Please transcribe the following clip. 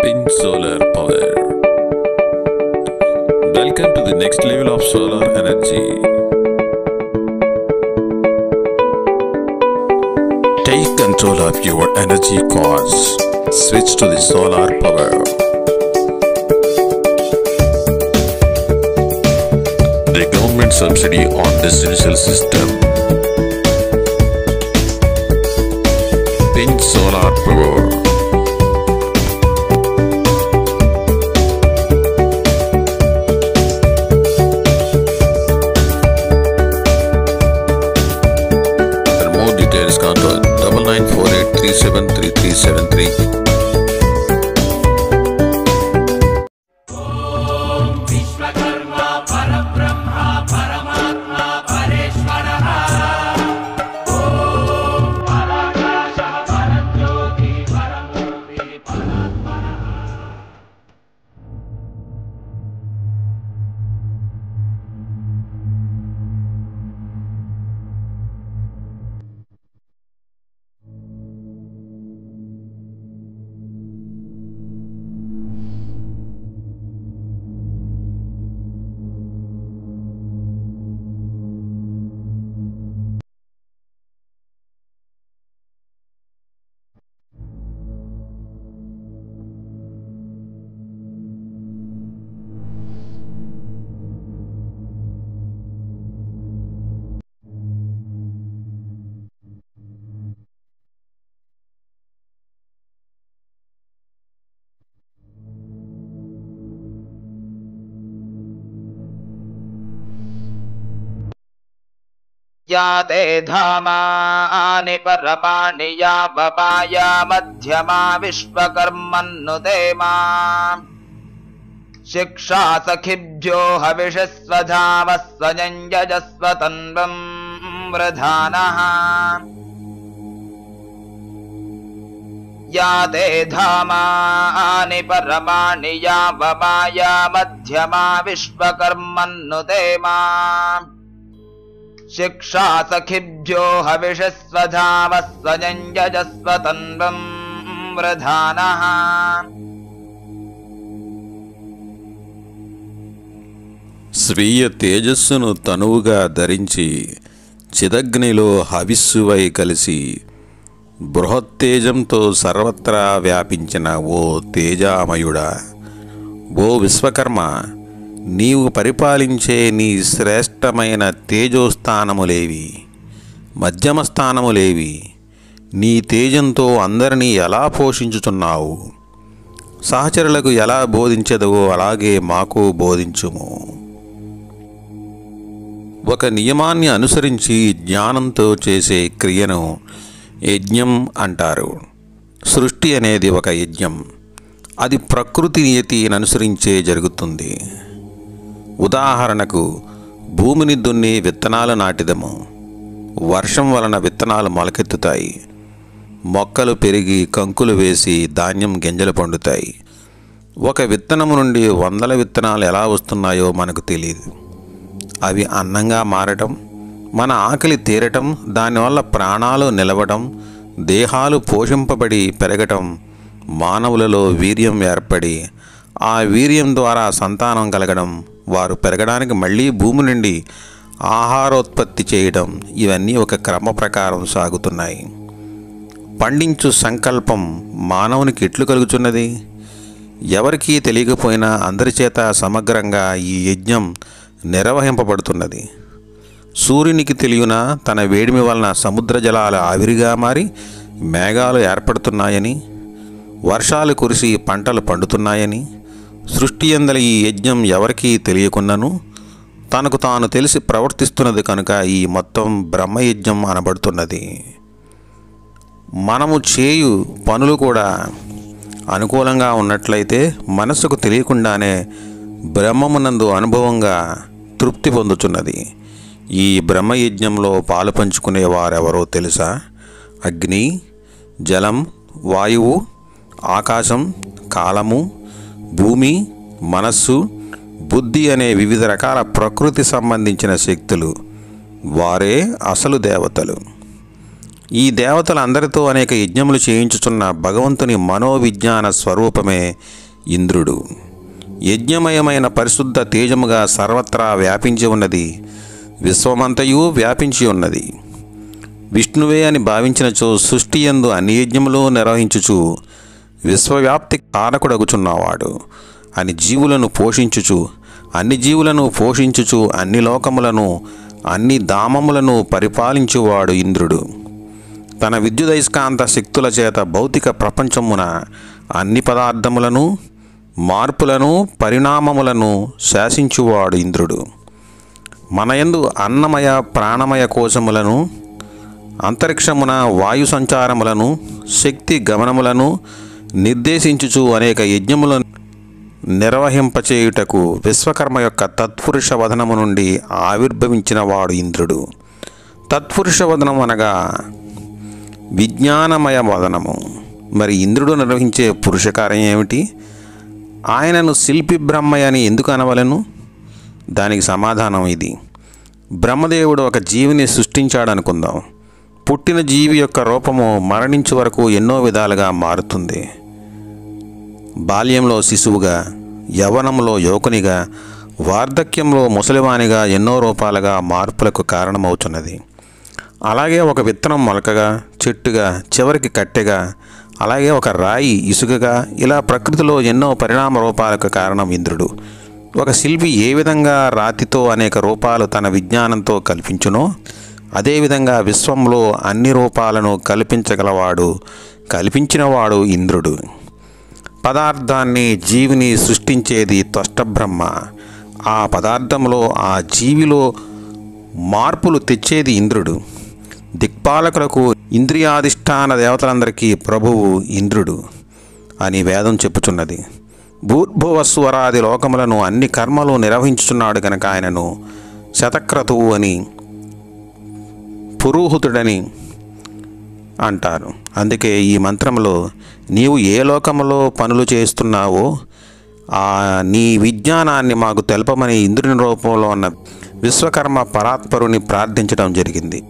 Pink solar power. Welcome to the next level of solar energy. Take control of your energy costs. Switch to the solar power. The government subsidy on residential system. Pink solar power. Details contact 9948373373. या ते धामानि परमाणि या वपाया मध्यमा विश्वकर्मन्नुते मा शिक्षा सखिभ्यो हविषस्वधावस्वयञ्जस्व तन्वं वृधानः या ते धामानि परमाणि या वपाया मध्यमा विश्वकर्मन्नुते मा शिक्षा सखिभ्यो हविषस्वधावस्वयञ्जस्व तन्वं वृधानः స్వీయ తేజస్సును తనువుగా ధరించి చిదగ్నిలో హవిస్సువై కలిసి బృహత్తేజంతో సర్వత్రా వ్యాపించిన ఓ తేజామయుడా, ఓ విశ్వకర్మ, నీవు పరిపాలించే నీ శ్రేష్టమైన తేజోస్థానములేవి, మధ్యమ స్థానములేవి? నీ తేజంతో అందరినీ ఎలా పోషించుచున్నావు? సహచరులకు ఎలా బోధించదవో అలాగే మాకు బోధించుము. ఒక నియమాన్ని అనుసరించి జ్ఞానంతో చేసే క్రియను యజ్ఞం అంటారు. సృష్టి అనేది ఒక యజ్ఞం. అది ప్రకృతి నియతిని అనుసరించే జరుగుతుంది. ఉదాహరణకు, భూమిని దున్ని విత్తనాలు నాటిదము. వర్షం వలన విత్తనాలు మొలకెత్తుతాయి. మొక్కలు పెరిగి కంకులు వేసి ధాన్యం గింజలు పండుతాయి. ఒక విత్తనము నుండి వందల విత్తనాలు ఎలా వస్తున్నాయో మనకు తెలియదు. అవి అన్నంగా మారటం, మన ఆకలి తీరటం, దానివల్ల ప్రాణాలు నిలవడం, దేహాలు పోషింపబడి పెరగటం, మానవులలో వీర్యం ఏర్పడి ఆ వీర్యం ద్వారా సంతానం కలగడం, వారు పెరగడానికి మళ్ళీ భూమి నుండి ఆహారోత్పత్తి చేయడం, ఇవన్నీ ఒక క్రమ ప్రకారం సాగుతున్నాయి. పండించు సంకల్పం మానవునికి ఎట్లు కలుగుతున్నది? ఎవరికీ తెలియకపోయినా అందరిచేత సమగ్రంగా ఈ యజ్ఞం నిర్వహింపబడుతున్నది. సూర్యునికి తెలియనా తన వేడిమి వలన సముద్ర జలాలు ఆవిరిగా మారి మేఘాలు ఏర్పడుతున్నాయని, వర్షాలు కురిసి పంటలు పండుతున్నాయని? సృష్టి యందలి ఈ యజ్ఞం ఎవరికీ తెలియకున్నను తనకు తాను తెలిసి ప్రవర్తిస్తున్నది కనుక ఈ మొత్తం బ్రహ్మయజ్ఞం అనబడుతున్నది. మనము చేయు పనులు కూడా అనుకూలంగా ఉన్నట్లయితే మనసుకు తెలియకుండానే బ్రహ్మమునందు అనుభవంగా తృప్తి పొందుతున్నది. ఈ బ్రహ్మయజ్ఞంలో పాలు పంచుకునే వారెవరో తెలుసా? అగ్ని, జలం, వాయువు, ఆకాశం, కాలము, భూమి, మనస్సు, బుద్ధి అనే వివిధ రకాల ప్రకృతి సంబంధించిన శక్తులు. వారే అసలు దేవతలు. ఈ దేవతలందరితో అనేక యజ్ఞములు చేయించుచున్న భగవంతుని మనోవిజ్ఞాన స్వరూపమే ఇంద్రుడు. యజ్ఞమయమైన పరిశుద్ధ తేజముగా సర్వత్రా వ్యాపించి ఉన్నది, విశ్వమంతయు వ్యాపించి ఉన్నది. విష్ణువే అని భావించినచో సృష్టి యందు అన్ని యజ్ఞములు నిర్వహించుచు విశ్వవ్యాప్తి కారకుడగుచున్నవాడు అని జీవులను పోషించుచు అన్ని లోకములను అన్ని ధామములను పరిపాలించువాడు ఇంద్రుడు. తన విద్యుదయస్కాంత శక్తుల చేత భౌతిక ప్రపంచమున అన్ని పదార్థములను, మార్పులను, పరిణామములను శాసించువాడు ఇంద్రుడు. మనయందు అన్నమయ ప్రాణమయ కోశములను, అంతరిక్షమున వాయు సంచారములను, శక్తి గమనములను నిర్దేశించుచు అనేక యజ్ఞములను నిర్వహింపచేయుటకు విశ్వకర్మ యొక్క తత్పురుష వదనము నుండి ఆవిర్భవించిన వాడు ఇంద్రుడు. తత్పురుష వదనం అనగా విజ్ఞానమయ వదనము. మరి ఇంద్రుడు నిర్వహించే పురుషకార్యం ఏమిటి? ఆయనను శిల్పి బ్రహ్మయ్య అని ఎందుకు అనవలను? దానికి సమాధానం ఇది. బ్రహ్మదేవుడు ఒక జీవిని సృష్టించాడనుకుందాం. పుట్టిన జీవి యొక్క రూపము మరణించే వరకు ఎన్నో విధాలుగా మారుతుంది. బాల్యంలో శిశువుగా, యవ్వనంలో యువకునిగా, వార్ధక్యంలో ముసలివానిగా ఎన్నో రూపాలుగా మార్పులకు కారణమవుతున్నది. అలాగే ఒక విత్తనం మొలకగా, చెట్టుగా, చివరికి కట్టెగా, అలాగే ఒక రాయి ఇసుకగా, ఇలా ప్రకృతిలో ఎన్నో పరిణామ రూపాలకు కారణం ఇంద్రుడు. ఒక శిల్పి ఏ విధంగా రాతితో అనేక రూపాలు తన విజ్ఞానంతో కల్పించునో అదేవిధంగా విశ్వంలో అన్ని రూపాలను కల్పించినవాడు ఇంద్రుడు. పదార్థాన్ని, జీవిని సృష్టించేది త్వష్టబ్రహ్మ. ఆ పదార్థంలో, ఆ జీవిలో మార్పులు తెచ్చేది ఇంద్రుడు. దిక్పాలకులకు, ఇంద్రియాధిష్టాన దేవతలందరికీ ప్రభువు ఇంద్రుడు అని వేదం చెప్పుచున్నది. భూర్భువస్వరాది లోకములను అన్ని కర్మలు నిర్వహించుచున్నాడు కనుక ఆయనను శతక్రతువు అని, పురోహితుడని అంటారు. అందుకే ఈ మంత్రంలో నీవు ఏ లోకములో పనులు చేస్తున్నావో నీ విజ్ఞానాన్ని మాకు తెలపమని ఇంద్రుని రూపంలో ఉన్న విశ్వకర్మ పరాత్పరుని ప్రార్థించడం జరిగింది.